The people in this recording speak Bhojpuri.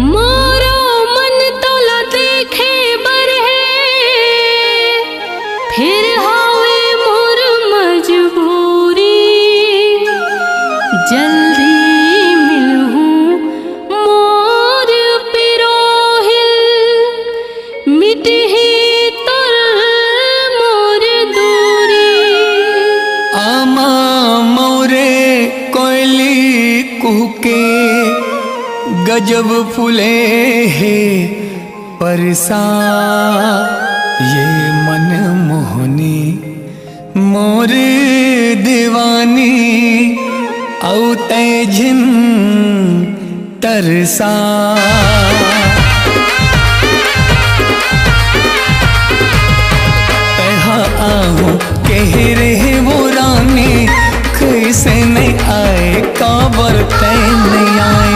मोरो मन तोला देखे बर है, फिर हावे मोर मजबूरी। जल्दी मिलूं मोर पिरोहिल, मिटही तुर मोर दूरी। आमा मोरे कोयली कुहके, गजब फूले है परसा। ये मन मोहनी मोर दीवानी, औ तेझिन तरसा। कहा आहूं कह रहे वो रानी, कैसे नहीं आए काबर तय नहीं आए।